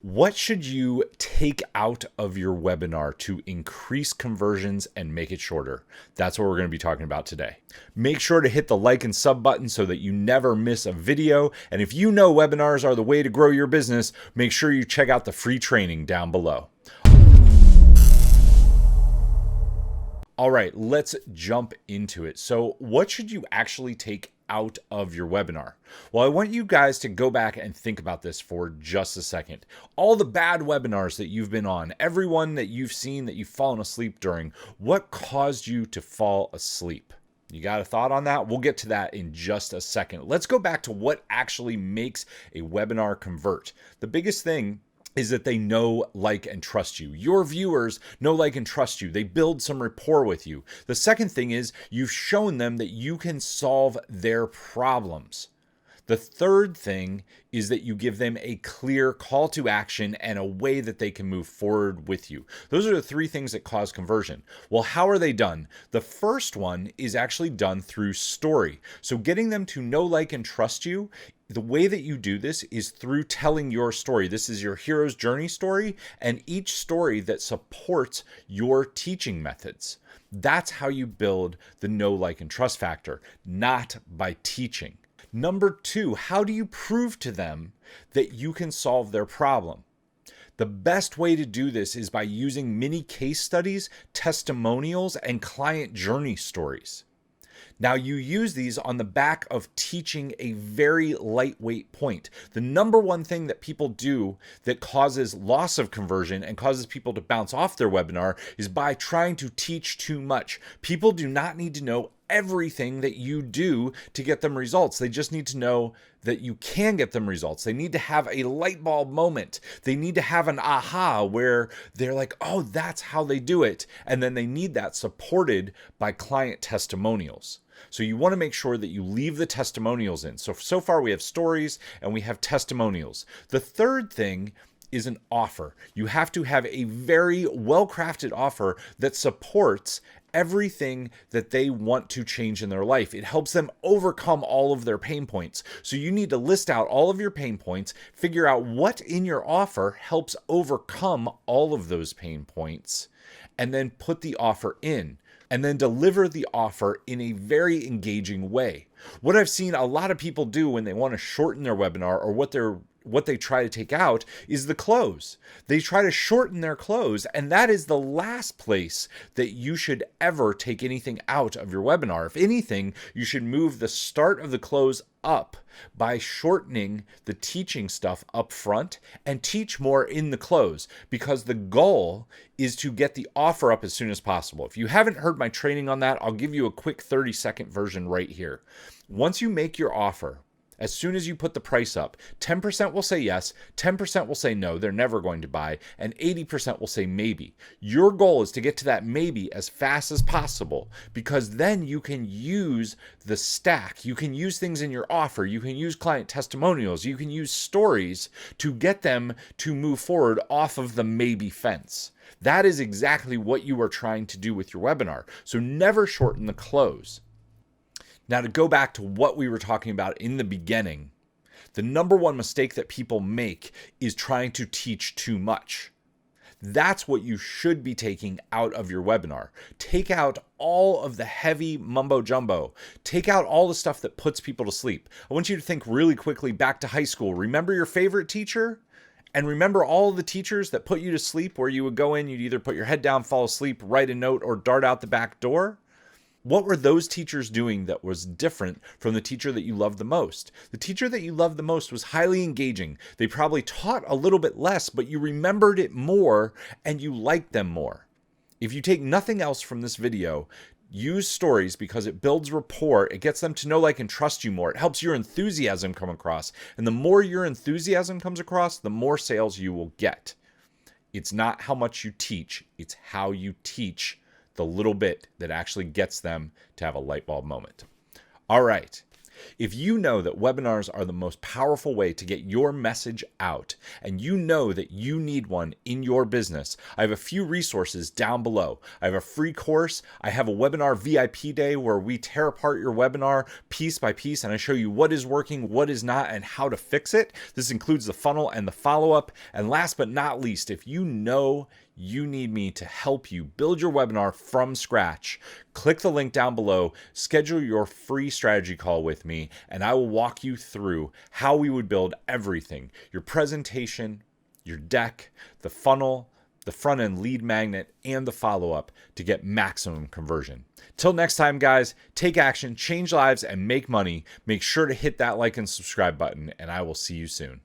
What should you take out of your webinar to increase conversions and make it shorter? That's what we're going to be talking about today. Make sure to hit the like and sub button so that you never miss a video. And if you know webinars are the way to grow your business, make sure you check out the free training down below. All right, let's jump into it. So what should you actually take out of your webinar? Well, I want you guys to go back and think about this for just a second. All the bad webinars that you've been on, everyone that you've seen that you've fallen asleep during, what caused you to fall asleep? You got a thought on that? We'll get to that in just a second. Let's go back to what actually makes a webinar convert. The biggest thing is that they know, like, and trust you. Your viewers know, like, and trust you. They build some rapport with you. The second thing is you've shown them that you can solve their problems. The third thing is that you give them a clear call to action and a way that they can move forward with you. Those are the three things that cause conversion. Well, how are they done? The first one is actually done through story. So getting them to know, like, and trust you, the way that you do this is through telling your story. This is your hero's journey story, and each story that supports your teaching methods. That's how you build the know, like, and trust factor, not by teaching. Number two, how do you prove to them that you can solve their problem? The best way to do this is by using mini case studies, testimonials, and client journey stories. Now, you use these on the back of teaching a very lightweight point. The number one thing that people do that causes loss of conversion and causes people to bounce off their webinar is by trying to teach too much. People do not need to know everything that you do to get them results. They just need to know that you can get them results. They need to have a light bulb moment. They need to have an aha where they're like, oh, that's how they do it. And then they need that supported by client testimonials. So you want to make sure that you leave the testimonials in. So far we have stories and we have testimonials. The third thing is an offer. You have to have a very well-crafted offer that supports everything that they want to change in their life. It helps them overcome all of their pain points. So you need to list out all of your pain points, figure out what in your offer helps overcome all of those pain points, and then put the offer in. And then deliver the offer in a very engaging way. What I've seen a lot of people do when they want to shorten their webinar, or what they try to take out, is the close. They try to shorten their close, and that is the last place that you should ever take anything out of your webinar. If anything, you should move the start of the close up by shortening the teaching stuff up front and teach more in the close, because the goal is to get the offer up as soon as possible. If you haven't heard my training on that, I'll give you a quick 30-second version right here. Once you make your offer, as soon as you put the price up, 10% will say yes, 10% will say no, they're never going to buy, and 80% will say maybe. Your goal is to get to that maybe as fast as possible, because then you can use the stack. You can use things in your offer. You can use client testimonials. You can use stories to get them to move forward off of the maybe fence. That is exactly what you are trying to do with your webinar. So never shorten the close. Now, to go back to what we were talking about in the beginning, the number one mistake that people make is trying to teach too much. That's what you should be taking out of your webinar. Take out all of the heavy mumbo jumbo. Take out all the stuff that puts people to sleep. I want you to think really quickly back to high school. Remember your favorite teacher? And remember all the teachers that put you to sleep, where you would go in, you'd either put your head down, fall asleep, write a note, or dart out the back door? What were those teachers doing that was different from the teacher that you loved the most? The teacher that you loved the most was highly engaging. They probably taught a little bit less, but you remembered it more and you liked them more. If you take nothing else from this video, use stories, because it builds rapport. It gets them to know, like, and trust you more. It helps your enthusiasm come across. And the more your enthusiasm comes across, the more sales you will get. It's not how much you teach, it's how you teach the little bit that actually gets them to have a light bulb moment. All right. If you know that webinars are the most powerful way to get your message out, and you know that you need one in your business, I have a few resources down below. I have a free course. I have a webinar VIP day where we tear apart your webinar piece by piece, and I show you what is working, what is not, and how to fix it. This includes the funnel and the follow-up. And last but not least, if you know you need me to help you build your webinar from scratch, click the link down below, schedule your free strategy call with me, and I will walk you through how we would build everything: your presentation, your deck, the funnel, the front end lead magnet, and the follow-up to get maximum conversion. Till next time, guys, take action, change lives, and make money. Make sure to hit that like and subscribe button, and I will see you soon.